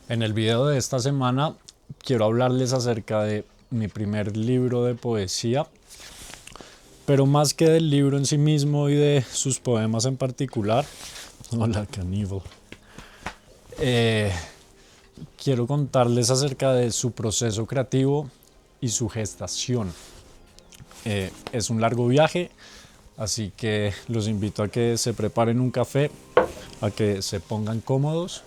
En el video de esta semana quiero hablarles acerca de mi primer libro de poesía, pero más que del libro en sí mismo y de sus poemas en particular. Hola, caníbal. Eh, Quiero contarles acerca de su proceso creativo y su gestación. Es un largo viaje, así que los invito a que se preparen un café, a que se pongan cómodos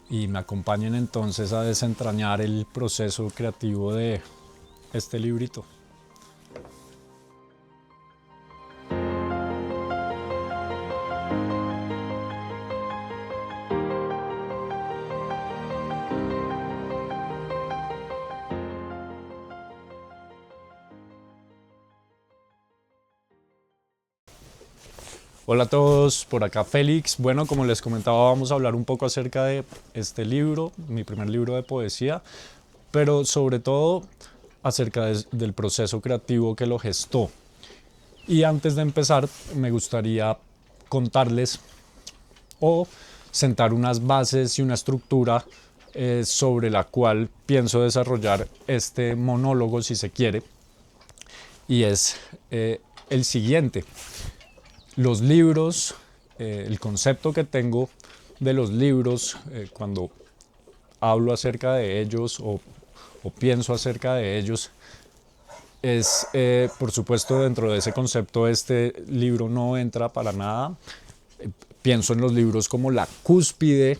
y me acompañen entonces a desentrañar el proceso creativo de este librito. Hola a todos, por acá Félix. Bueno, como les comentaba, vamos a hablar un poco acerca de este libro, mi primer libro de poesía, pero sobre todo acerca del proceso creativo que lo gestó. Y antes de empezar, me gustaría contarles o sentar unas bases y una estructura sobre la cual pienso desarrollar este monólogo, si se quiere, y es el siguiente. Los libros, el concepto que tengo de los libros cuando hablo acerca de ellos o pienso acerca de ellos es, por supuesto, dentro de ese concepto este libro no entra para nada. Pienso en los libros como la cúspide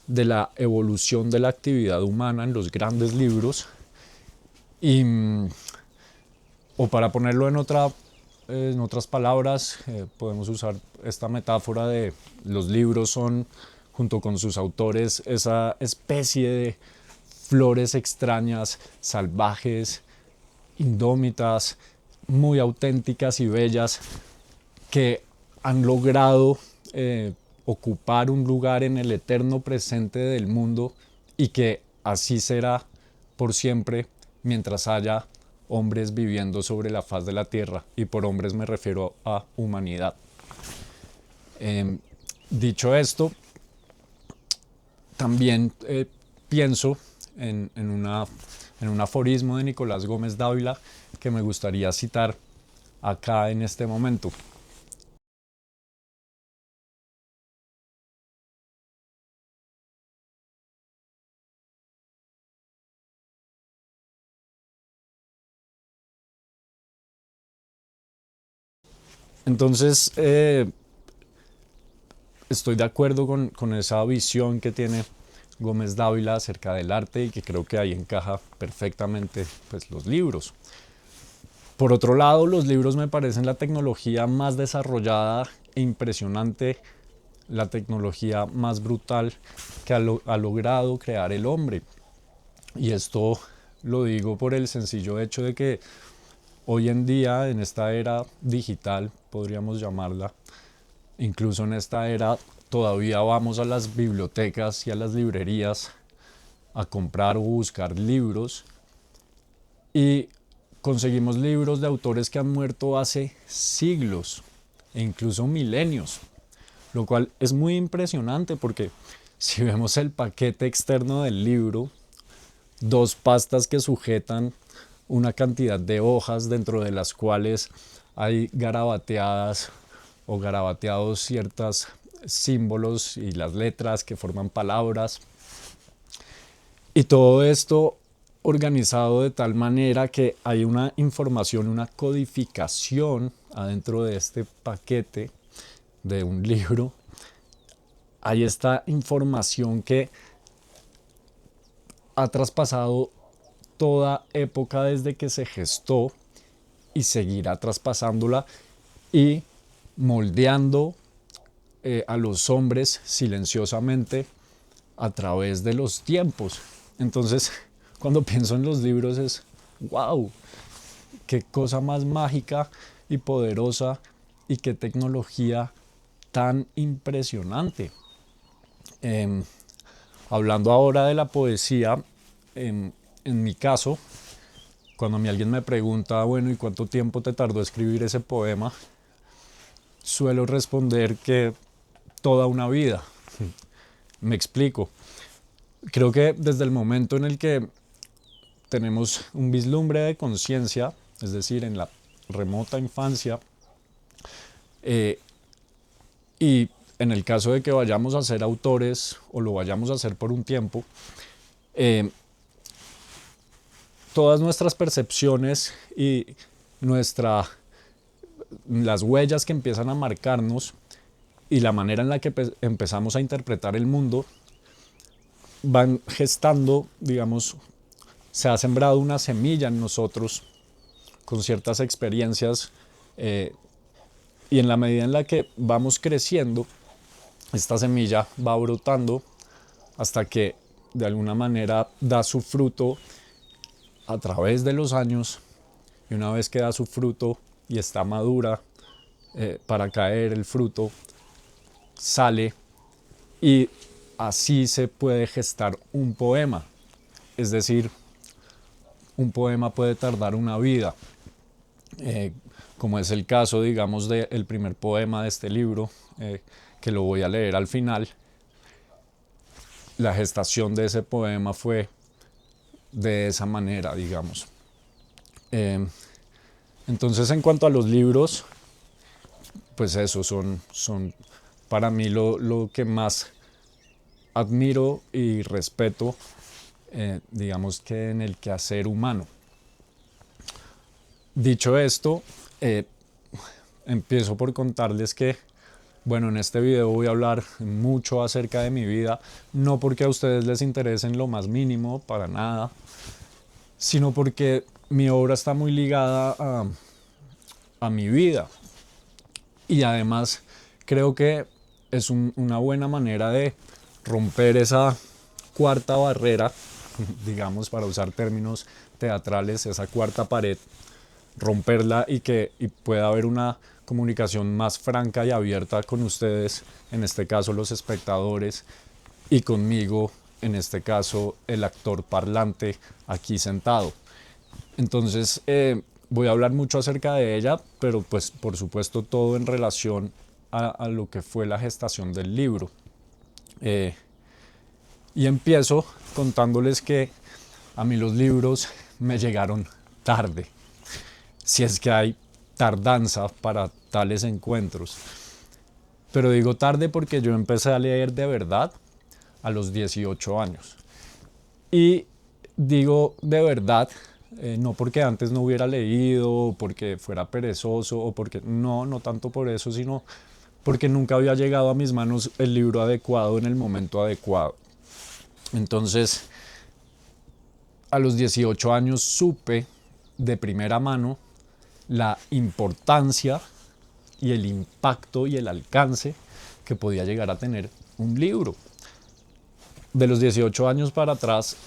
de la evolución de la actividad humana en los grandes libros y o para ponerlo en otras palabras, podemos usar esta metáfora de los libros son, junto con sus autores, esa especie de flores extrañas, salvajes, indómitas, muy auténticas y bellas, que han logrado ocupar un lugar en el eterno presente del mundo y que así será por siempre mientras haya hombres viviendo sobre la faz de la tierra, y por hombres me refiero a humanidad. Eh, Dicho esto, también pienso en un aforismo de Nicolás Gómez Dávila que me gustaría citar acá en este momento. Entonces, estoy de acuerdo con esa visión que tiene Gómez Dávila acerca del arte y que creo que ahí encaja perfectamente pues, los libros. Por otro lado, los libros me parecen la tecnología más desarrollada e impresionante, la tecnología más brutal que ha logrado crear el hombre. Y esto lo digo por el sencillo hecho de que hoy en día, en esta era digital, podríamos llamarla, incluso en esta era, todavía vamos a las bibliotecas y a las librerías a comprar o buscar libros y conseguimos libros de autores que han muerto hace siglos e incluso milenios, lo cual es muy impresionante porque si vemos el paquete externo del libro, dos pastas que sujetan una cantidad de hojas dentro de las cuales hay garabateadas o garabateados ciertos símbolos y las letras que forman palabras. Y todo esto organizado de tal manera que hay una información, una codificación adentro de este paquete de un libro. Hay esta información que ha traspasado toda época desde que se gestó y seguirá traspasándola y moldeando a los hombres silenciosamente a través de los tiempos. Entonces, cuando pienso en los libros es, wow, qué cosa más mágica y poderosa y qué tecnología tan impresionante. Eh, Hablando ahora de la poesía, en mi caso, cuando alguien me pregunta, bueno, ¿y cuánto tiempo te tardó escribir ese poema? Suelo responder que toda una vida. Me explico. Creo que desde el momento en el que tenemos un vislumbre de conciencia, es decir, en la remota infancia, eh, y en el caso de que vayamos a ser autores o lo vayamos a hacer por un tiempo, eh, todas nuestras percepciones y nuestra, las huellas que empiezan a marcarnos y la manera en la que empezamos a interpretar el mundo van gestando, digamos, se ha sembrado una semilla en nosotros con ciertas experiencias, eh, y en la medida en la que vamos creciendo, esta semilla va brotando hasta que de alguna manera da su fruto a través de los años, y una vez que da su fruto y está madura, para caer el fruto, sale, y así se puede gestar un poema. Es decir, un poema puede tardar una vida, eh, como es el caso, digamos, del primer poema de este libro, que lo voy a leer al final. La gestación de ese poema fue de esa manera, digamos. Eh, entonces, en cuanto a los libros, pues eso, son para mí lo que más admiro y respeto, digamos que en el quehacer humano. Dicho esto, eh, empiezo por contarles que, bueno, en este video voy a hablar mucho acerca de mi vida, no porque a ustedes les interese en lo más mínimo, para nada, sino porque mi obra está muy ligada a mi vida. Y además creo que es una buena manera de romper esa cuarta barrera, digamos, para usar términos teatrales, esa cuarta pared, romperla y pueda haber una comunicación más franca y abierta con ustedes, en este caso los espectadores, y conmigo, en este caso el actor parlante aquí sentado. Entonces, voy a hablar mucho acerca de ella, pero pues por supuesto todo en relación a lo que fue la gestación del libro. Eh, y empiezo contándoles que a mí los libros me llegaron tarde, si es que hay tardanza para tales encuentros. Pero digo tarde porque yo empecé a leer de verdad a los 18 años. Y digo de verdad, no porque antes no hubiera leído, o porque fuera perezoso, o porque no tanto por eso, sino porque nunca había llegado a mis manos el libro adecuado en el momento adecuado. Entonces, a los 18 años supe de primera mano la importancia y el impacto y el alcance que podía llegar a tener un libro. De los 18 años para atrás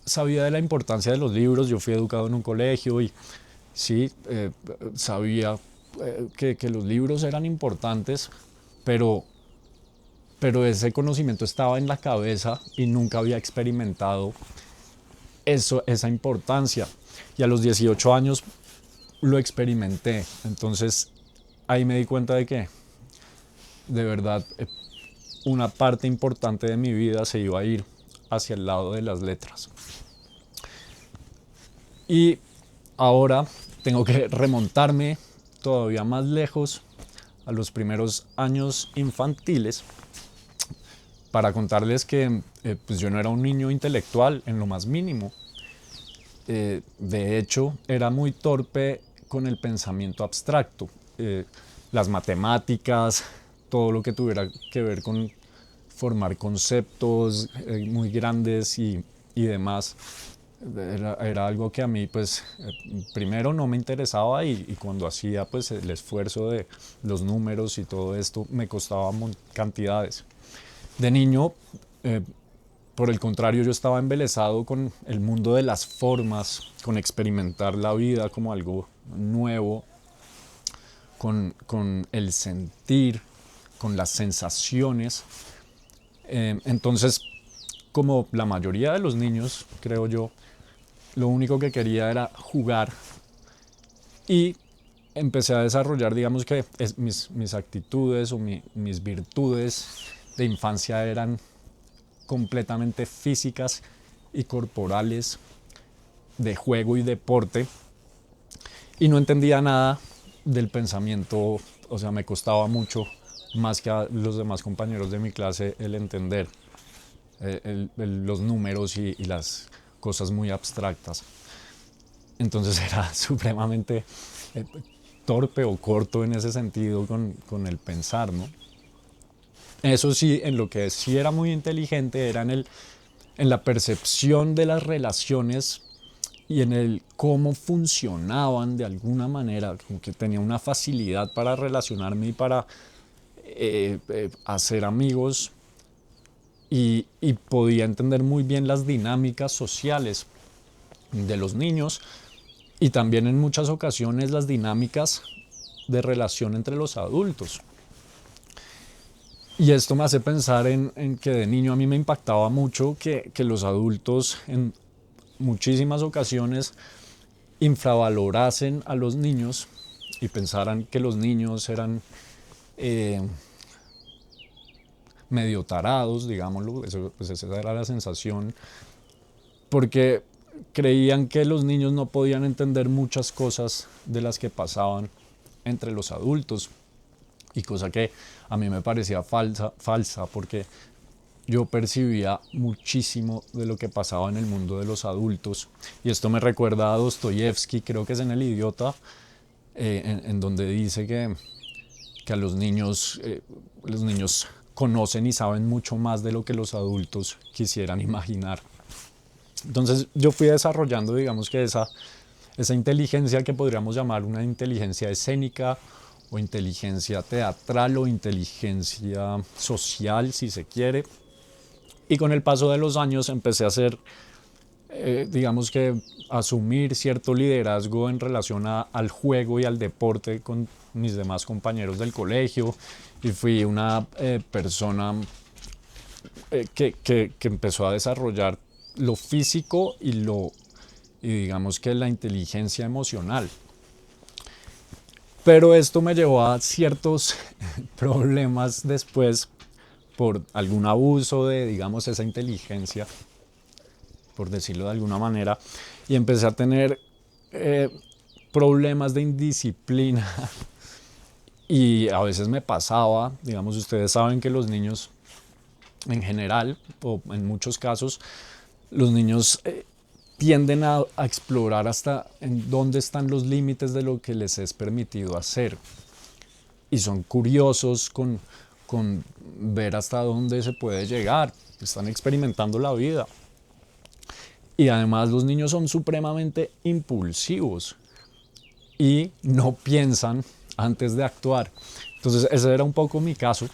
sabía de la importancia de los libros. Yo fui educado en un colegio y sí, sabía, que los libros eran importantes, pero, pero ese conocimiento estaba en la cabeza y nunca había experimentado esa importancia. Y a los 18 años lo experimenté. Entonces ahí me di cuenta de que de verdad, una parte importante de mi vida se iba a ir hacia el lado de las letras. Y ahora tengo que remontarme todavía más lejos, a los primeros años infantiles, para contarles que, pues yo no era un niño intelectual en lo más mínimo. De hecho, era muy torpe con el pensamiento abstracto. Las matemáticas, todo lo que tuviera que ver con formar conceptos, muy grandes y demás, era algo que a mí, pues, primero no me interesaba, y cuando hacía, pues, el esfuerzo de los números y todo esto me costaba cantidades. De niño, eh, por el contrario, yo estaba embelesado con el mundo de las formas, con experimentar la vida como algo nuevo, con el sentir, con las sensaciones. Entonces, como la mayoría de los niños, creo yo, lo único que quería era jugar, y empecé a desarrollar, digamos que mis actitudes o mis virtudes de infancia eran completamente físicas y corporales de juego y deporte, y no entendía nada del pensamiento. O sea, me costaba mucho más que a los demás compañeros de mi clase el entender los números y las cosas muy abstractas. Entonces era supremamente eh, torpe o corto en ese sentido con el pensar, ¿no? Eso sí, en lo que sí era muy inteligente era en la percepción de las relaciones y en el cómo funcionaban de alguna manera, como que tenía una facilidad para relacionarme y para hacer amigos, y podía entender muy bien las dinámicas sociales de los niños y también en muchas ocasiones las dinámicas de relación entre los adultos. Y esto me hace pensar en que de niño a mí me impactaba mucho que los adultos en muchísimas ocasiones infravalorasen a los niños y pensaran que los niños eran eh, medio tarados, digámoslo. Pues esa era la sensación, porque creían que los niños no podían entender muchas cosas de las que pasaban entre los adultos, y cosa que a mí me parecía falsa, porque yo percibía muchísimo de lo que pasaba en el mundo de los adultos. Y esto me recuerda a Dostoyevsky, creo que es en El Idiota, en donde dice que a los niños conocen y saben mucho más de lo que los adultos quisieran imaginar. Entonces yo fui desarrollando, digamos que esa inteligencia que podríamos llamar una inteligencia escénica o inteligencia teatral o inteligencia social, si se quiere. Y con el paso de los años empecé a hacer, digamos que asumir cierto liderazgo en relación al juego y al deporte con mis demás compañeros del colegio, y fui una persona que empezó a desarrollar lo físico y digamos que la inteligencia emocional. Pero esto me llevó a ciertos problemas después por algún abuso de, digamos, esa inteligencia, por decirlo de alguna manera, y empecé a tener problemas de indisciplina. Y a veces me pasaba, digamos, ustedes saben que los niños en general, o en muchos casos, los niños tienden a explorar hasta en dónde están los límites de lo que les es permitido hacer. Y son curiosos con ver hasta dónde se puede llegar. Están experimentando la vida. Y además los niños son supremamente impulsivos y no piensan antes de actuar. Entonces ese era un poco mi caso.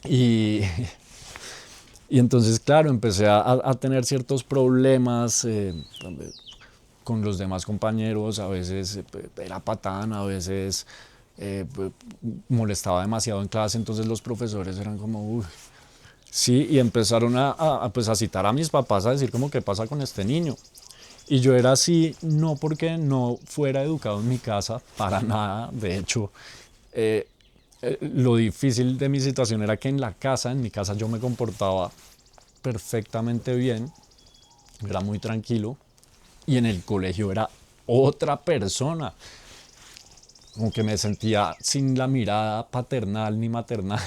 Y, y entonces, claro, empecé a tener ciertos problemas con los demás compañeros. A veces era patán, a veces molestaba demasiado en clase. Entonces los profesores eran como, uy, sí, y empezaron pues a citar a mis papás a decir como, ¿qué pasa con este niño? Y yo era así, no porque no fuera educado en mi casa, para nada. De hecho, lo difícil de mi situación era que en mi casa yo me comportaba perfectamente bien, era muy tranquilo, y en el colegio era otra persona, como que me sentía sin la mirada paternal ni maternal,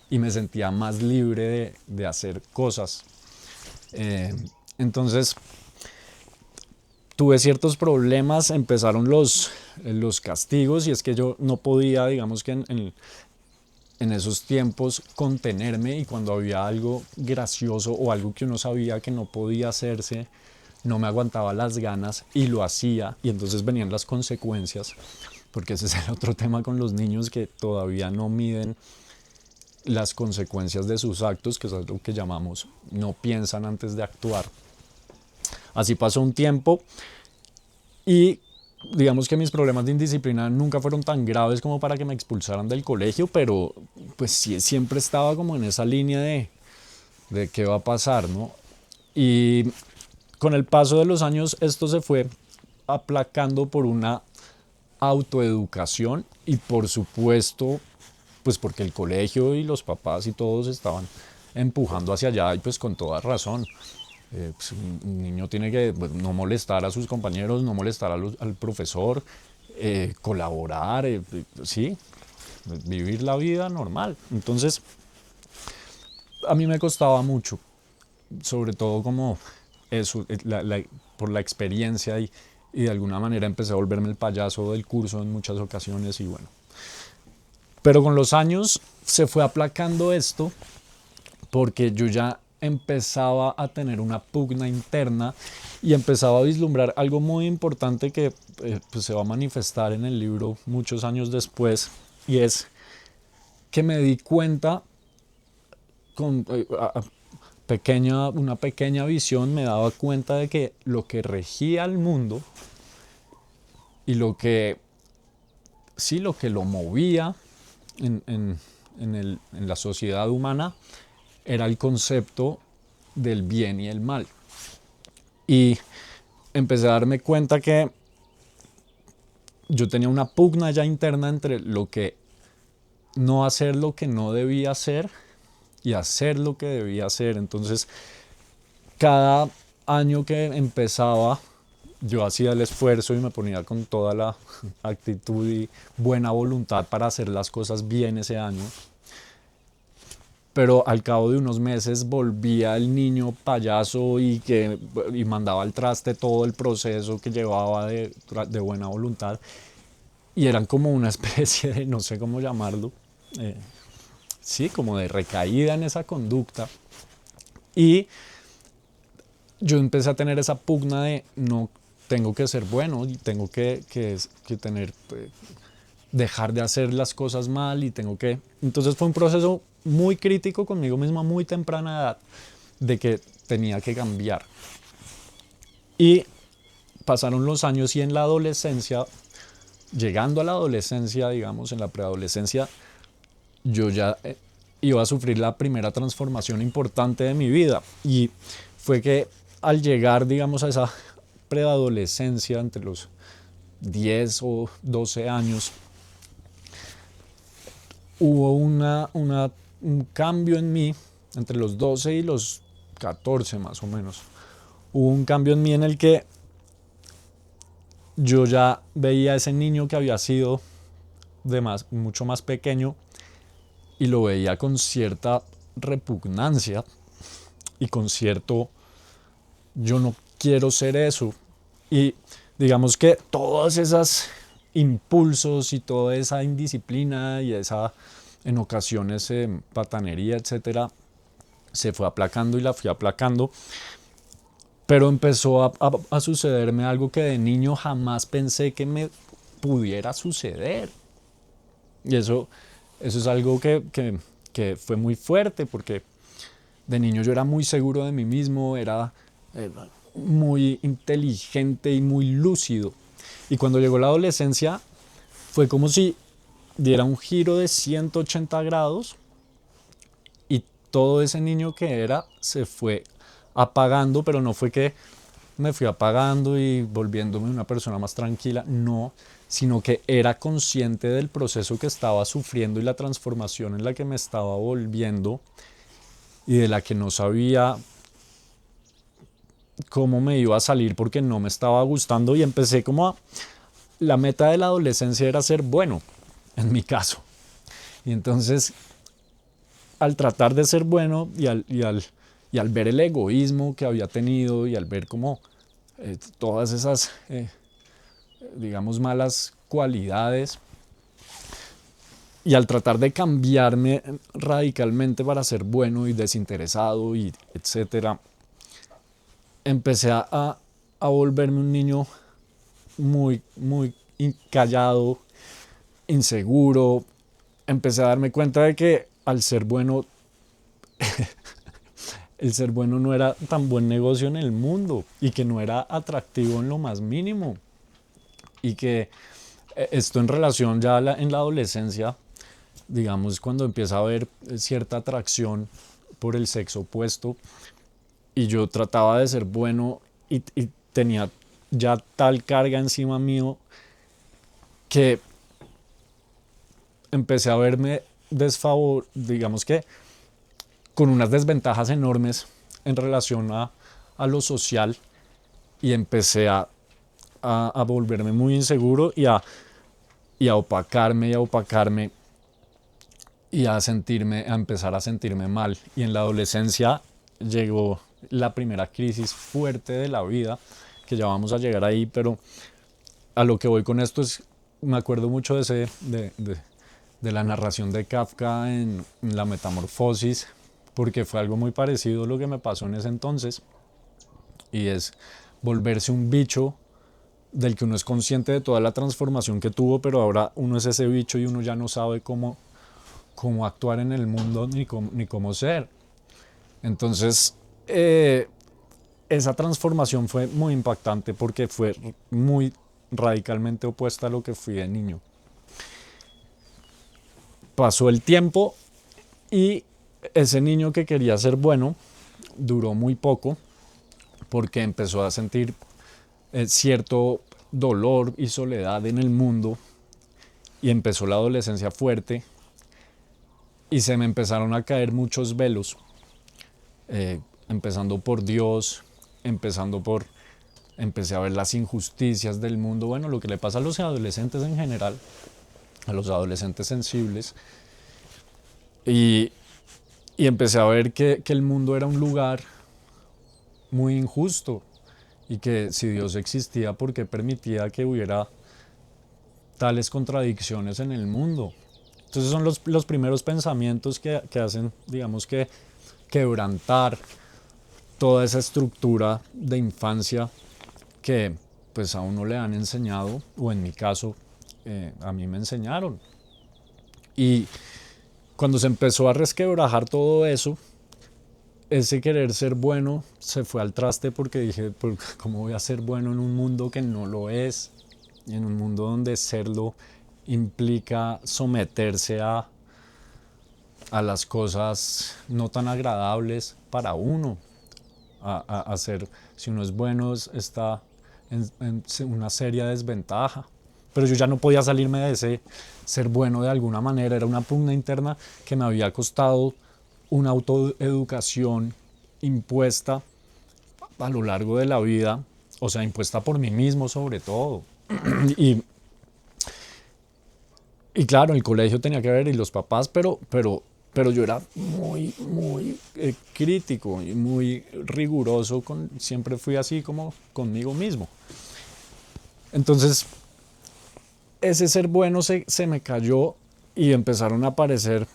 y me sentía más libre de hacer cosas. Entonces tuve ciertos problemas, empezaron los castigos, y es que yo no podía, digamos que en esos tiempos, contenerme, y cuando había algo gracioso o algo que uno sabía que no podía hacerse, no me aguantaba las ganas y lo hacía, y entonces venían las consecuencias, porque ese es el otro tema con los niños, que todavía no miden las consecuencias de sus actos, que es lo que llamamos no piensan antes de actuar. Así pasó un tiempo y digamos que mis problemas de indisciplina nunca fueron tan graves como para que me expulsaran del colegio, pero pues sí, siempre estaba como en esa línea de qué va a pasar, ¿no? Y con el paso de los años esto se fue aplacando por una autoeducación, y por supuesto pues porque el colegio y los papás y todos estaban empujando hacia allá y pues con toda razón. Pues, un niño tiene que pues, no molestar a sus compañeros, no molestar al profesor, colaborar, sí, vivir la vida normal. Entonces, a mí me costaba mucho, sobre todo como eso, por la experiencia y de alguna manera empecé a volverme el payaso del curso en muchas ocasiones y bueno. Pero con los años se fue aplacando esto porque yo ya empezaba a tener una pugna interna y empezaba a vislumbrar algo muy importante que pues se va a manifestar en el libro muchos años después, y es que me di cuenta con una pequeña visión, me daba cuenta de que lo que regía al mundo y lo que lo movía en la sociedad humana era el concepto del bien y el mal. Y empecé a darme cuenta que yo tenía una pugna ya interna entre lo que no hacer lo que no debía hacer y hacer lo que debía hacer. Entonces, cada año que empezaba, yo hacía el esfuerzo y me ponía con toda la actitud y buena voluntad para hacer las cosas bien ese año. Pero al cabo de unos meses volvía el niño payaso y mandaba al traste todo el proceso que llevaba de buena voluntad. Y eran como una especie de, no sé cómo llamarlo, eh, sí, como de recaída en esa conducta. Y yo empecé a tener esa pugna de no tengo que ser bueno y tengo que tener, dejar de hacer las cosas mal y tengo que... Entonces fue un proceso muy crítico conmigo mismo a muy temprana edad de que tenía que cambiar. Y pasaron los años y en la adolescencia, llegando a la adolescencia, digamos, en la preadolescencia, yo ya iba a sufrir la primera transformación importante de mi vida. Y fue que al llegar, digamos, a esa preadolescencia, entre los 10 o 12 años, hubo un cambio en mí, entre los 12 y los 14 más o menos. Hubo un cambio en mí en el que yo ya veía a ese niño que había sido mucho más pequeño y lo veía con cierta repugnancia y con cierto yo no quiero ser eso. Y digamos que todos esos impulsos y toda esa indisciplina y esa en ocasiones patanería, etcétera, se fue aplacando y la fui aplacando. Pero empezó a sucederme algo que de niño jamás pensé que me pudiera suceder. Y eso es algo que fue muy fuerte porque de niño yo era muy seguro de mí mismo, era muy inteligente y muy lúcido. Y cuando llegó la adolescencia fue como si diera un giro de 180 grados y todo ese niño que era se fue apagando, pero no fue que me fui apagando y volviéndome una persona más tranquila, no, sino que era consciente del proceso que estaba sufriendo y la transformación en la que me estaba volviendo y de la que no sabía cómo me iba a salir porque no me estaba gustando y empecé como a... La meta de la adolescencia era ser bueno, en mi caso. Y entonces, al tratar de ser bueno y al ver el egoísmo que había tenido y al ver como todas esas, digamos, malas cualidades, y al tratar de cambiarme radicalmente para ser bueno y desinteresado y etcétera, empecé a volverme un niño muy, muy callado, inseguro. Empecé a darme cuenta de que al ser bueno, el ser bueno no era tan buen negocio en el mundo y que no era atractivo en lo más mínimo. Y que esto en relación ya en la adolescencia, digamos, cuando empieza a haber cierta atracción por el sexo opuesto y yo trataba de ser bueno y tenía ya tal carga encima mío que empecé a verme digamos que con unas desventajas enormes en relación a lo social, y empecé a volverme muy inseguro y a opacarme y a opacarme y a empezar a sentirme mal. Y en la adolescencia llegó la primera crisis fuerte de la vida, que ya vamos a llegar ahí, pero a lo que voy con esto es, me acuerdo mucho de la narración de Kafka en La Metamorfosis, porque fue algo muy parecido a lo que me pasó en ese entonces, y es volverse un bicho del que uno es consciente de toda la transformación que tuvo, pero ahora uno es ese bicho y uno ya no sabe cómo actuar en el mundo ni cómo ser. Entonces, esa transformación fue muy impactante porque fue muy radicalmente opuesta a lo que fui de niño. Pasó el tiempo y ese niño que quería ser bueno duró muy poco, porque empezó a sentir cierto dolor y soledad en el mundo, y empezó la adolescencia fuerte y se me empezaron a caer muchos velos, empezando por Dios, empecé a ver las injusticias del mundo, bueno, lo que le pasa a los adolescentes en general, a los adolescentes sensibles, y, y empecé a ver que el mundo era un lugar muy injusto, y que si Dios existía, ¿por qué permitía que hubiera tales contradicciones en el mundo? Entonces son los primeros pensamientos que hacen, digamos, que quebrantar toda esa estructura de infancia que pues a uno le han enseñado, o en mi caso a mí me enseñaron. Y cuando se empezó a resquebrajar todo eso, ese querer ser bueno se fue al traste, porque dije, ¿cómo voy a ser bueno en un mundo que no lo es? Y en un mundo donde serlo implica someterse a las cosas no tan agradables para uno. A ser, si uno es bueno, está en una seria desventaja. Pero yo ya no podía salirme de ese ser bueno de alguna manera. Era una pugna interna que me había costado una autoeducación impuesta a lo largo de la vida, o sea, impuesta por mí mismo sobre todo. Y, y claro, el colegio tenía que ver, y los papás, pero yo era muy crítico y muy riguroso, siempre fui así como conmigo mismo. Entonces, ese ser bueno se me cayó, y empezaron a aparecer,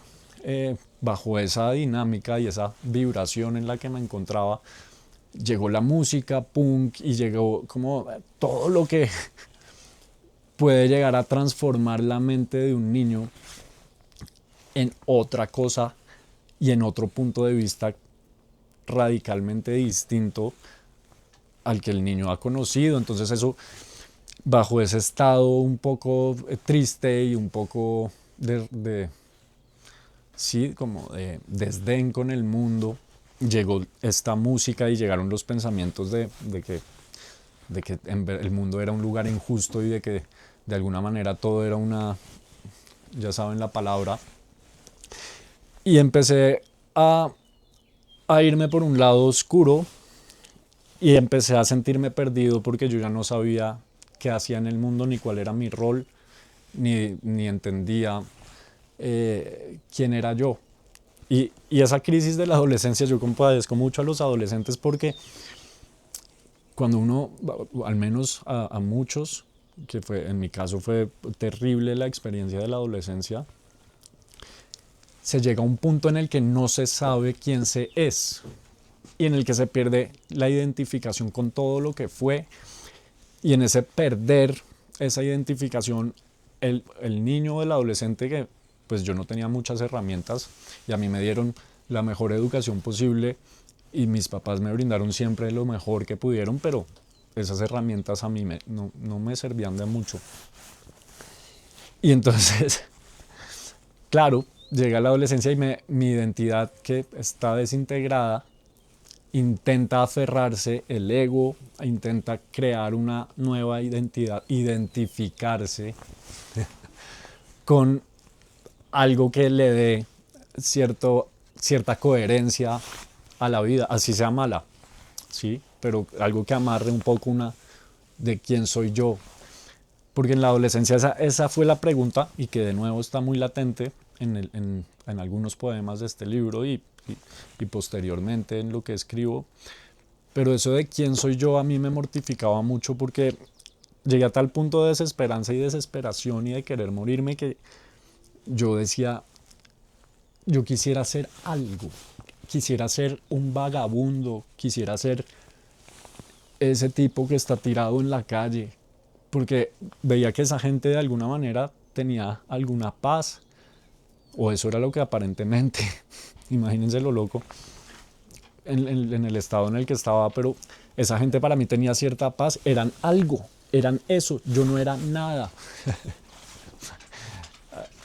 bajo esa dinámica y esa vibración en la que me encontraba, llegó la música punk y llegó como todo lo que puede llegar a transformar la mente de un niño en otra cosa y en otro punto de vista radicalmente distinto al que el niño ha conocido. Entonces eso, bajo ese estado un poco triste y un poco sí, como de desdén con el mundo, llegó esta música y llegaron los pensamientos de que el mundo era un lugar injusto, y de que de alguna manera todo era ya saben la palabra, y empecé a, a irme por un lado oscuro, y empecé a sentirme perdido, porque yo ya no sabía qué hacía en el mundo, ni cuál era mi rol, ni entendía quién era yo. Y esa crisis de la adolescencia, yo compadezco mucho a los adolescentes, porque cuando uno, al menos a muchos, que en mi caso fue terrible la experiencia de la adolescencia, se llega a un punto en el que no se sabe quién se es, y en el que se pierde la identificación con todo lo que fue, y en ese perder esa identificación, el niño o el adolescente, que pues yo no tenía muchas herramientas, y a mí me dieron la mejor educación posible, y mis papás me brindaron siempre lo mejor que pudieron, pero esas herramientas a mí no me servían de mucho. Y entonces, claro, llega la adolescencia y mi identidad, que está desintegrada, intenta aferrarse, el ego intenta crear una nueva identidad, identificarse con algo que le dé cierto cierta coherencia a la vida, así sea mala, ¿sí? Pero algo que amarre un poco una de quién soy yo. Porque en la adolescencia esa fue la pregunta y que de nuevo está muy latente en algunos poemas de este libro y posteriormente en lo que escribo. Pero eso de quién soy yo a mí me mortificaba mucho porque llegué a tal punto de desesperanza y desesperación y de querer morirme que yo decía, yo quisiera ser algo, quisiera ser un vagabundo, quisiera ser ese tipo que está tirado en la calle, porque veía que esa gente de alguna manera tenía alguna paz, o eso era lo que aparentemente, imagínense lo loco, en el estado en el que estaba, pero esa gente para mí tenía cierta paz, eran algo, eran eso, yo no era nada.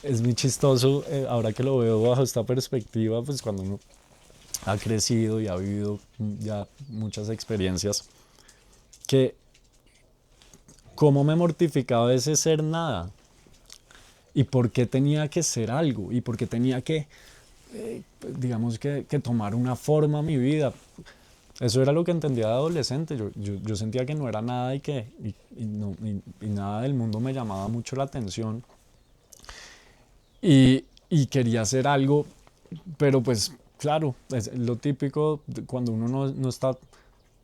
Es muy chistoso ahora que lo veo bajo esta perspectiva, pues cuando uno ha crecido y ha vivido ya muchas experiencias, que cómo me mortificaba ese ser nada y por qué tenía que ser algo y por qué tenía que, digamos que tomar una forma mi vida. Eso era lo que entendía de adolescente. Yo sentía que no era nada y nada del mundo me llamaba mucho la atención. Y quería hacer algo, pero pues claro, es lo típico cuando uno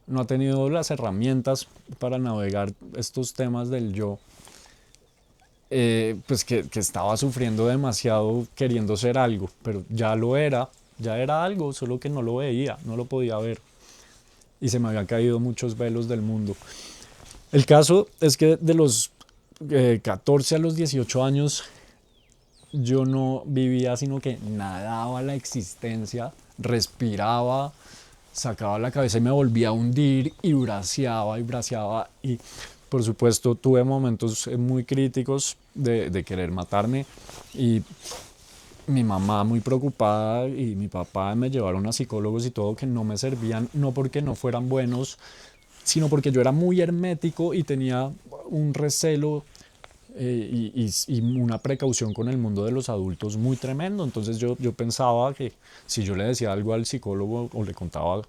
no ha tenido las herramientas para navegar estos temas del yo, pues que estaba sufriendo demasiado queriendo ser algo, pero ya era algo, solo que no lo veía, no lo podía ver y se me habían caído muchos velos del mundo. El caso es que de los 14 a los 18 años yo no vivía, sino que nadaba la existencia, respiraba, sacaba la cabeza y me volvía a hundir y braceaba y por supuesto tuve momentos muy críticos de querer matarme y mi mamá muy preocupada y mi papá me llevaron a psicólogos y todo que no me servían, no porque no fueran buenos, sino porque yo era muy hermético y tenía un recelo y una precaución con el mundo de los adultos muy tremendo. Entonces yo pensaba que si yo le decía algo al psicólogo o le contaba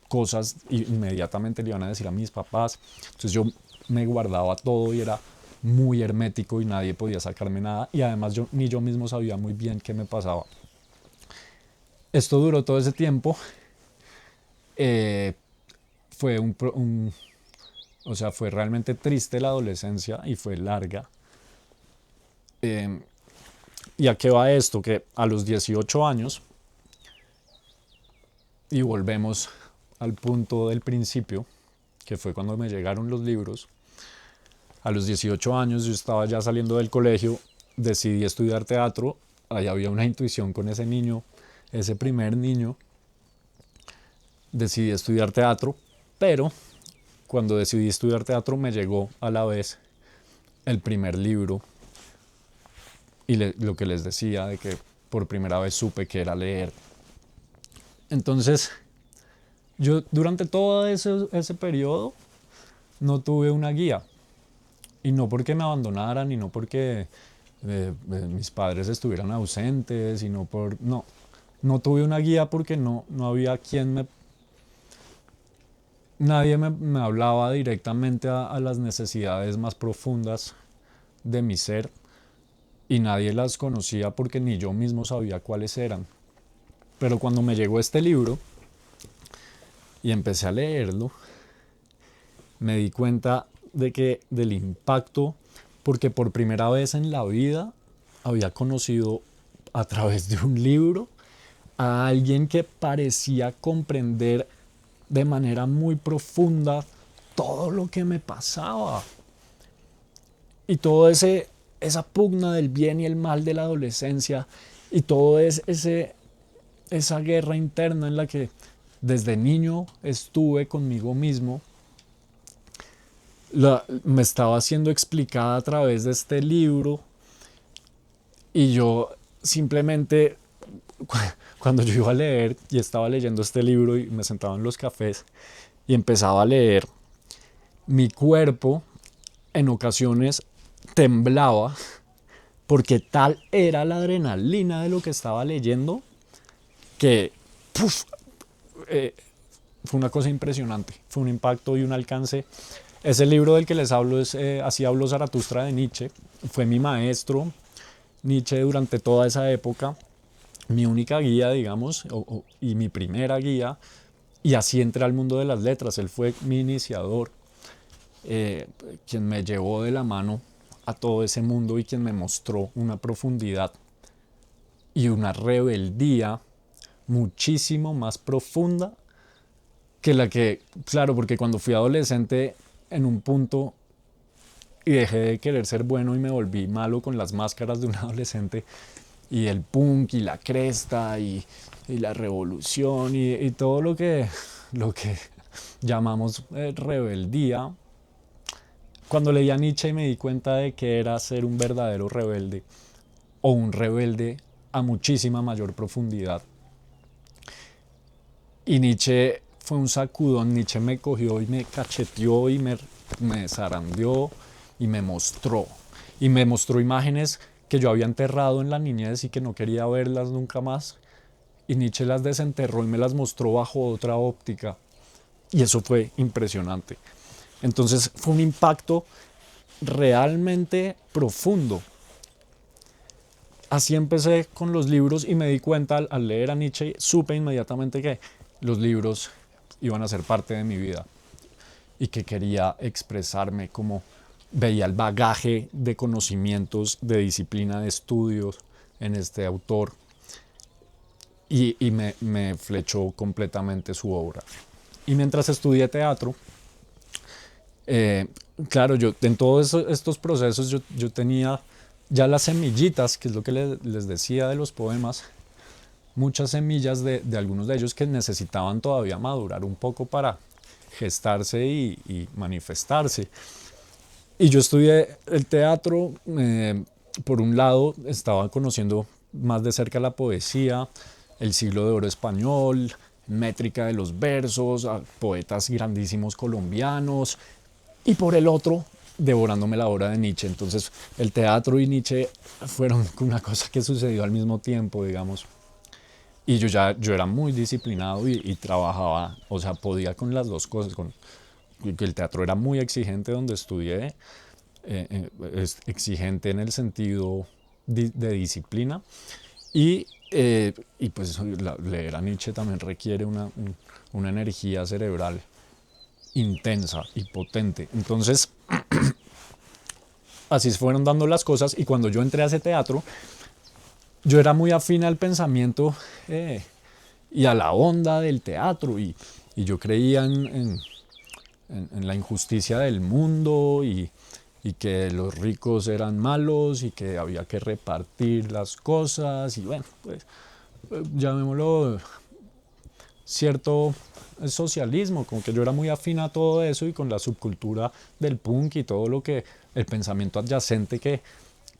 cosas, inmediatamente le iban a decir a mis papás. Entonces yo me guardaba todo y era muy hermético y nadie podía sacarme nada. Y además ni yo mismo sabía muy bien qué me pasaba. Esto duró todo ese tiempo. Eh, fue o sea, fue realmente triste la adolescencia y fue larga. Eh, ¿Y a qué va esto? Que a los 18 años, y volvemos al punto del principio, que fue cuando me llegaron los libros, a los 18 años yo estaba ya saliendo del colegio, decidí estudiar teatro, ahí había una intuición con ese niño, ese primer niño, decidí estudiar teatro, pero cuando decidí estudiar teatro me llegó a la vez el primer libro y lo que les decía de que por primera vez supe que era leer. Entonces, yo durante todo ese periodo no tuve una guía. Y no porque me abandonaran, y no porque mis padres estuvieran ausentes, y no por... No, no tuve una guía porque no había quien me... Nadie me hablaba directamente a las necesidades más profundas de mi ser y nadie las conocía porque ni yo mismo sabía cuáles eran. Pero cuando me llegó este libro y empecé a leerlo, me di cuenta del impacto, porque por primera vez en la vida había conocido a través de un libro a alguien que parecía comprender de manera muy profunda todo lo que me pasaba y todo esa pugna del bien y el mal de la adolescencia y todo esa guerra interna en la que desde niño estuve conmigo mismo, me estaba siendo explicada a través de este libro y yo simplemente cuando yo iba a leer y estaba leyendo este libro y me sentaba en los cafés y empezaba a leer, mi cuerpo en ocasiones temblaba porque tal era la adrenalina de lo que estaba leyendo que puf, eh, fue una cosa impresionante, fue un impacto y un alcance. Ese libro del que les hablo es Así habló Zaratustra de Nietzsche. Fue mi maestro Nietzsche durante toda esa época, mi única guía, digamos, y mi primera guía, y así entré al mundo de las letras. Él fue mi iniciador, eh, quien me llevó de la mano a todo ese mundo y quien me mostró una profundidad y una rebeldía muchísimo más profunda que la que, claro, porque cuando fui adolescente en un punto y dejé de querer ser bueno y me volví malo con las máscaras de un adolescente y el punk y la cresta y la revolución y todo lo que llamamos rebeldía. Cuando leí a Nietzsche me di cuenta de que era ser un verdadero rebelde o un rebelde a muchísima mayor profundidad. Y Nietzsche fue un sacudón. Nietzsche me cogió y me cacheteó y me zarandeó y me mostró. Y me mostró imágenes que yo había enterrado en la niñez y que no quería verlas nunca más. Y Nietzsche las desenterró y me las mostró bajo otra óptica. Y eso fue impresionante. Entonces fue un impacto realmente profundo. Así empecé con los libros y me di cuenta al leer a Nietzsche, supe inmediatamente que los libros iban a ser parte de mi vida y que quería expresarme como veía el bagaje de conocimientos, de disciplina, de estudios en este autor y me flechó completamente su obra. Y mientras estudié teatro, eh, claro, yo en todos estos procesos yo tenía ya las semillitas, que es lo que les decía de los poemas, muchas semillas de algunos de ellos que necesitaban todavía madurar un poco para gestarse y manifestarse. Y yo estudié el teatro, por un lado estaba conociendo más de cerca la poesía, el siglo de oro español, métrica de los versos, a poetas grandísimos colombianos, y por el otro devorándome la obra de Nietzsche. Entonces el teatro y Nietzsche fueron una cosa que sucedió al mismo tiempo, digamos. Y yo era muy disciplinado y trabajaba, o sea, podía con las dos cosas. El teatro era muy exigente donde estudié, es exigente en el sentido de disciplina. Y pues leer a Nietzsche también requiere una energía cerebral intensa y potente. Entonces, así se fueron dando las cosas y cuando yo entré a ese teatro, yo era muy afín al pensamiento y a la onda del teatro y yo creía en la injusticia del mundo y que los ricos eran malos y que había que repartir las cosas y bueno, pues llamémoslo cierto socialismo, como que yo era muy afín a todo eso y con la subcultura del punk y todo lo que, el pensamiento adyacente que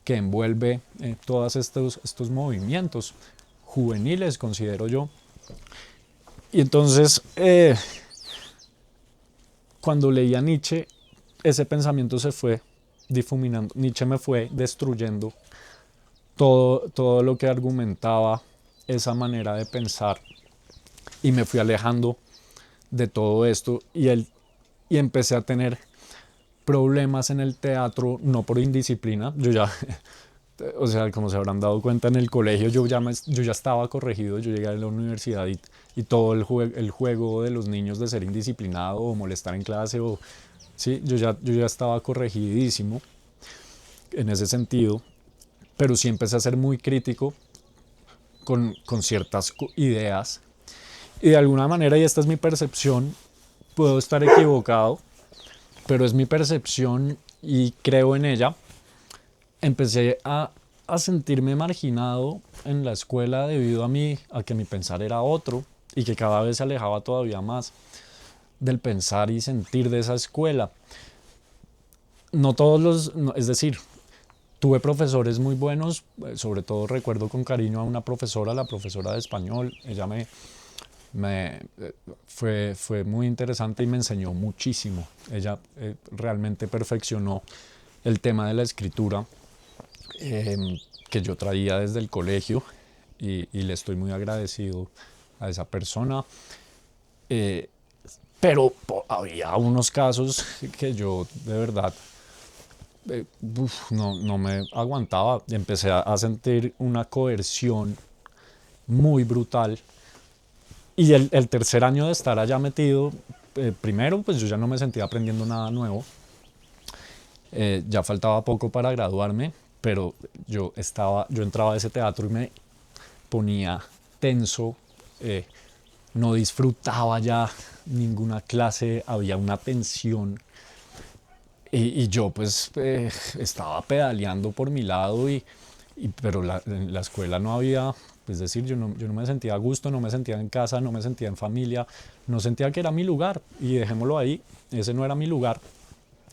envuelve todos estos movimientos juveniles, considero yo. Y entonces, cuando leí a Nietzsche, ese pensamiento se fue difuminando. Nietzsche me fue destruyendo todo lo que argumentaba esa manera de pensar y me fui alejando de todo esto y empecé a tener problemas en el teatro, no por indisciplina, yo ya, o sea, como se habrán dado cuenta en el colegio, yo ya estaba corregido, yo llegué a la universidad y todo el juego de los niños de ser indisciplinado o molestar en clase, sí, yo ya estaba corregidísimo en ese sentido, pero sí empecé a ser muy crítico con ciertas ideas y de alguna manera, y esta es mi percepción, puedo estar equivocado, pero es mi percepción y creo en ella. Empecé a sentirme marginado en la escuela debido a que mi pensar era otro y que cada vez se alejaba todavía más del pensar y sentir de esa escuela. No todos es decir, tuve profesores muy buenos, sobre todo recuerdo con cariño a una profesora, la profesora de español. Ella me fue muy interesante y me enseñó muchísimo. Ella realmente perfeccionó el tema de la escritura que yo traía desde el colegio y le estoy muy agradecido a esa persona. Pero había unos casos que yo de verdad no me aguantaba. Empecé a sentir una coerción muy brutal. Y el tercer año de estar allá metido, primero pues yo ya no me sentía aprendiendo nada nuevo. Ya faltaba poco para graduarme, pero yo entraba a ese teatro y me ponía tenso, no disfrutaba ya ninguna clase, había una tensión y yo pues estaba pedaleando por mi lado pero en la escuela no había, es decir, yo no me sentía a gusto, no me sentía en casa, no me sentía en familia, no sentía que era mi lugar y dejémoslo ahí, ese no era mi lugar.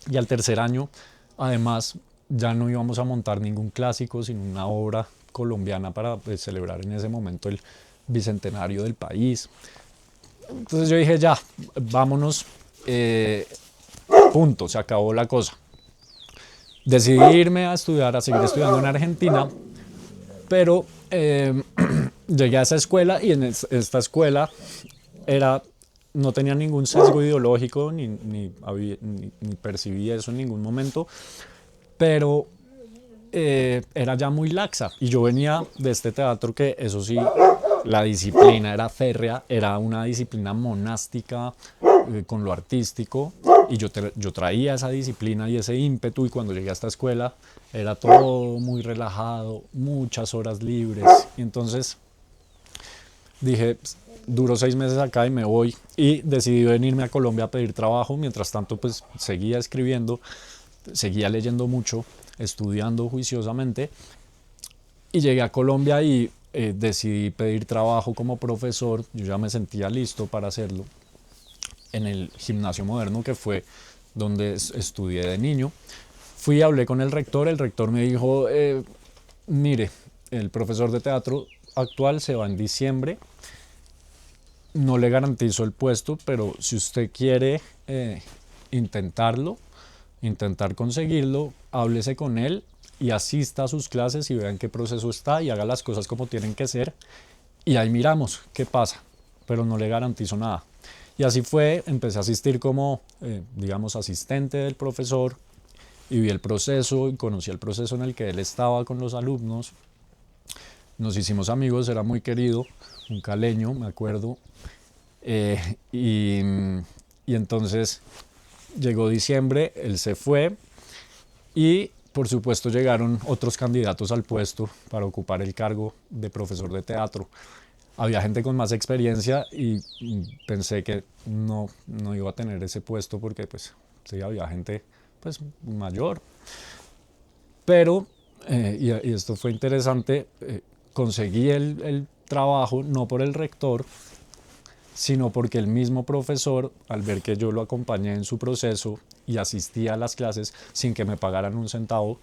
Y al tercer año, además, ya no íbamos a montar ningún clásico, sino una obra colombiana para pues, celebrar en ese momento el bicentenario del país. Entonces yo dije, ya, vámonos, punto, se acabó la cosa. Decidí irme a estudiar, a seguir estudiando en Argentina, pero llegué a esa escuela y en esta escuela no tenía ningún sesgo ideológico ni percibí eso en ningún momento, pero era ya muy laxa y yo venía de este teatro que eso sí, la disciplina era férrea, era una disciplina monástica con lo artístico y yo traía esa disciplina y ese ímpetu y cuando llegué a esta escuela era todo muy relajado, muchas horas libres y entonces dije, duro 6 meses acá y me voy y decidí venirme a Colombia a pedir trabajo. Mientras tanto pues seguía escribiendo, seguía leyendo mucho, estudiando juiciosamente y llegué a Colombia y decidí pedir trabajo como profesor. Yo ya me sentía listo para hacerlo en el Gimnasio Moderno, que fue donde estudié de niño. Fui y hablé con el rector me dijo, mire, el profesor de teatro actual se va en diciembre, no le garantizo el puesto, pero si usted quiere intentarlo, intentar conseguirlo, háblese con él y asista a sus clases y vean qué proceso está y haga las cosas como tienen que ser y ahí miramos qué pasa, pero no le garantizo nada. Y así fue, empecé a asistir como, digamos, asistente del profesor y vi el proceso y conocí el proceso en el que él estaba con los alumnos. Nos hicimos amigos, era muy querido, un caleño, me acuerdo. Eh, y, y entonces llegó diciembre, él se fue y por supuesto llegaron otros candidatos al puesto para ocupar el cargo de profesor de teatro. Había gente con más experiencia y pensé que no iba a tener ese puesto porque pues sí, había gente pues mayor. Pero, y esto fue interesante, conseguí el trabajo no por el rector, sino porque el mismo profesor, al ver que yo lo acompañé en su proceso y asistía a las clases sin que me pagaran un centavo,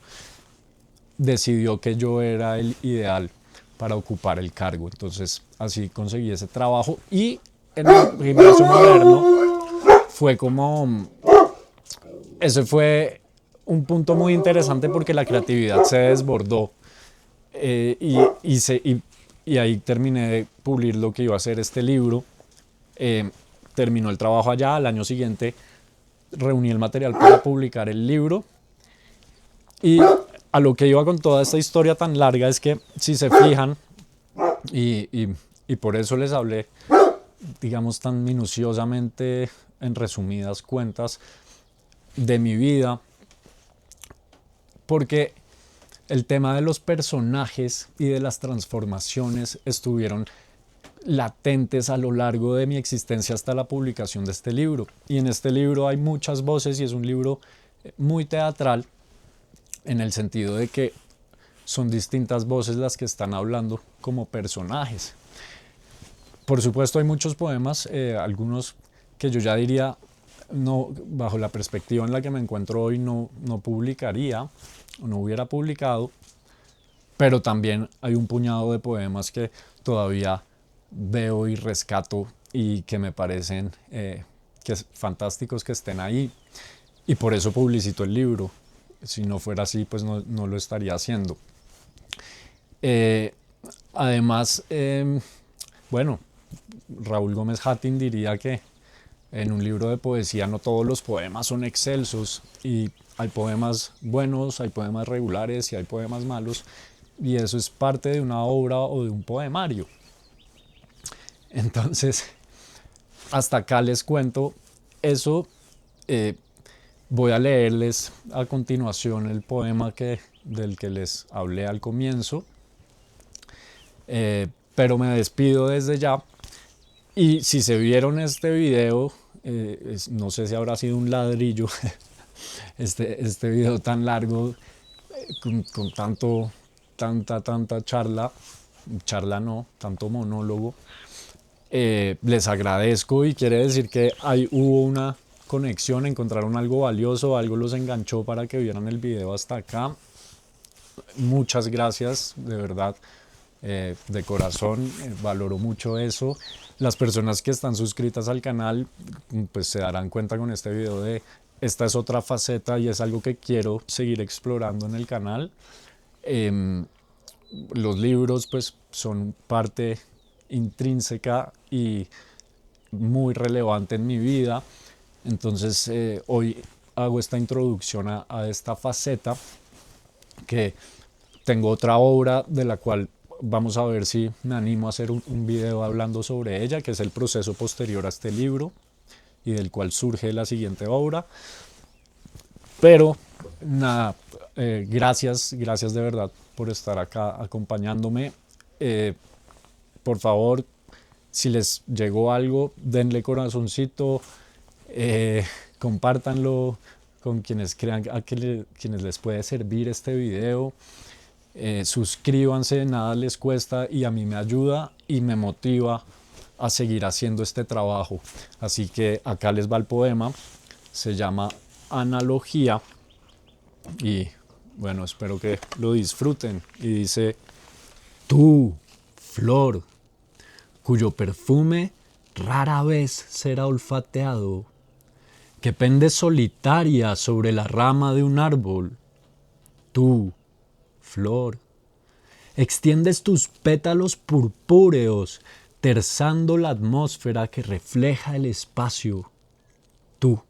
decidió que yo era el ideal para ocupar el cargo. Entonces así conseguí ese trabajo y en el Gimnasio Moderno fue como, ese fue un punto muy interesante porque la creatividad se desbordó y ahí terminé de pulir lo que iba a ser este libro. Terminó el trabajo allá, al año siguiente reuní el material para publicar el libro y a lo que iba con toda esta historia tan larga es que si se fijan y por eso les hablé digamos tan minuciosamente en resumidas cuentas de mi vida, porque el tema de los personajes y de las transformaciones estuvieron latentes a lo largo de mi existencia hasta la publicación de este libro. Y en este libro hay muchas voces y es un libro muy teatral en el sentido de que son distintas voces las que están hablando como personajes. Por supuesto hay muchos poemas, algunos que yo ya diría, no, bajo la perspectiva en la que me encuentro hoy, no publicaría o no hubiera publicado, pero también hay un puñado de poemas que todavía veo y rescato y que me parecen fantásticos que estén ahí y por eso publicito el libro. Si no fuera así, pues no lo estaría haciendo. Además, bueno, Raúl Gómez Hattin diría que en un libro de poesía no todos los poemas son excelsos y hay poemas buenos, hay poemas regulares y hay poemas malos y eso es parte de una obra o de un poemario. Entonces, hasta acá les cuento eso. eh, Voy a leerles a continuación el poema del que les hablé al comienzo, pero me despido desde ya. Y si se vieron este video, no sé si habrá sido un ladrillo, este video tan largo, con tanta charla no, tanto monólogo, les agradezco y quiere decir que hubo una conexión, encontraron algo valioso, algo los enganchó para que vieran el video hasta acá. Muchas gracias, de verdad, de corazón, valoro mucho eso. Las personas que están suscritas al canal pues se darán cuenta con este video de esta es otra faceta y es algo que quiero seguir explorando en el canal. Los libros pues son parte intrínseca y muy relevante en mi vida. Entonces hoy hago esta introducción a esta faceta, que tengo otra obra de la cual vamos a ver si me animo a hacer un video hablando sobre ella, que es el proceso posterior a este libro y del cual surge la siguiente obra. Pero nada, gracias de verdad por estar acá acompañándome. Por favor, si les llegó algo, denle corazoncito, compártanlo con quienes crean quienes les puede servir este video. Suscríbanse, nada les cuesta y a mí me ayuda y me motiva a seguir haciendo este trabajo. Así que acá les va el poema, se llama Analogía y bueno, espero que lo disfruten. Y dice: tú, flor, cuyo perfume rara vez será olfateado, que pendes solitaria sobre la rama de un árbol. Tú, flor, extiendes tus pétalos purpúreos, terzando la atmósfera que refleja el espacio. Tú,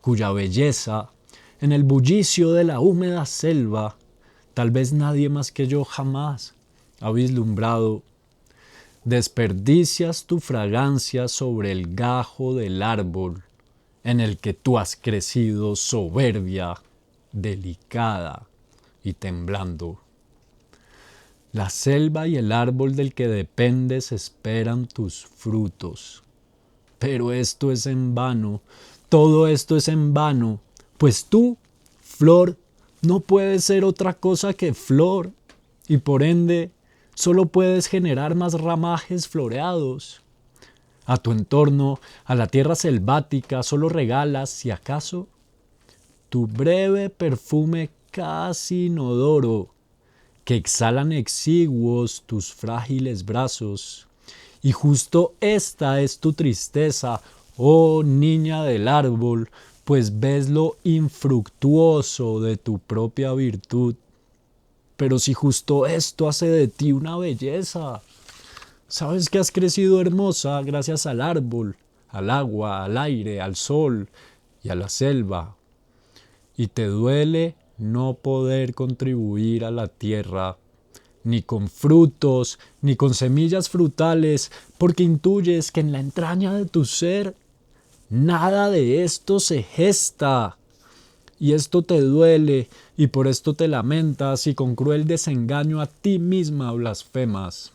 cuya belleza, en el bullicio de la húmeda selva, tal vez nadie más que yo jamás ha vislumbrado, desperdicias tu fragancia sobre el gajo del árbol en el que tú has crecido soberbia, delicada y temblando. La selva y el árbol del que dependes esperan tus frutos. Pero esto es en vano, todo esto es en vano, pues tú, flor, no puedes ser otra cosa que flor, y por ende solo puedes generar más ramajes floreados. A tu entorno, a la tierra selvática, solo regalas, si acaso, tu breve perfume casi inodoro, que exhalan exiguos tus frágiles brazos. Y justo esta es tu tristeza, oh niña del árbol, pues ves lo infructuoso de tu propia virtud. Pero si justo esto hace de ti una belleza, sabes que has crecido hermosa gracias al árbol, al agua, al aire, al sol y a la selva. Y te duele no poder contribuir a la tierra, ni con frutos, ni con semillas frutales, porque intuyes que en la entraña de tu ser nada de esto se gesta. Y esto te duele, y por esto te lamentas, y con cruel desengaño a ti misma blasfemas.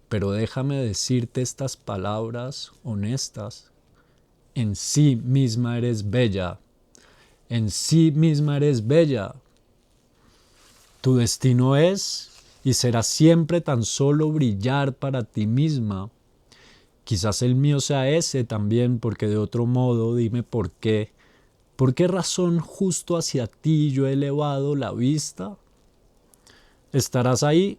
Pero déjame decirte estas palabras honestas. En sí misma eres bella. En sí misma eres bella. Tu destino es y será siempre tan solo brillar para ti misma. Quizás el mío sea ese también, porque de otro modo dime por qué. ¿Por qué razón justo hacia ti yo he elevado la vista? Estarás ahí,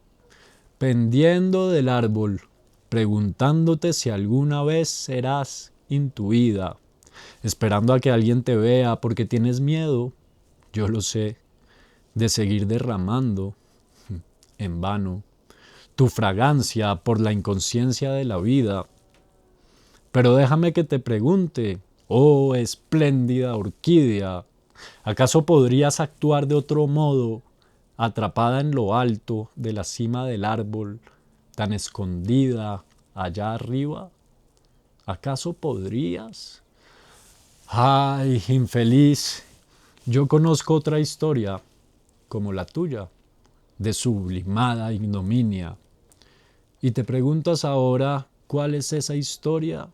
pendiendo del árbol, preguntándote si alguna vez serás intuida, esperando a que alguien te vea porque tienes miedo, yo lo sé, de seguir derramando en vano tu fragancia por la inconsciencia de la vida. Pero déjame que te pregunte, oh espléndida orquídea, ¿acaso podrías actuar de otro modo, atrapada en lo alto de la cima del árbol, tan escondida allá arriba? ¿Acaso podrías? Ay, infeliz, yo conozco otra historia, como la tuya, de sublimada ignominia. Y te preguntas ahora, ¿cuál es esa historia?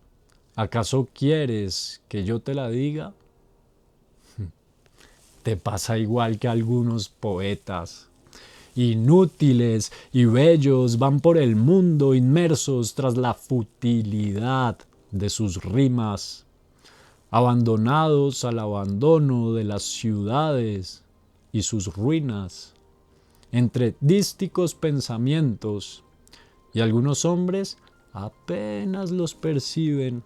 ¿Acaso quieres que yo te la diga? Te pasa igual que algunos poetas. Inútiles y bellos van por el mundo inmersos tras la futilidad de sus rimas, abandonados al abandono de las ciudades y sus ruinas, entre dísticos pensamientos, y algunos hombres apenas los perciben,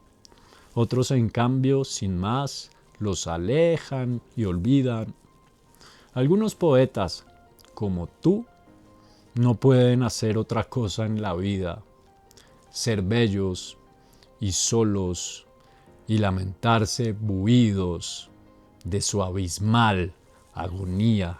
otros en cambio, sin más, los alejan y olvidan. Algunos poetas, como tú, no pueden hacer otra cosa en la vida, ser bellos y solos y lamentarse buidos de su abismal agonía.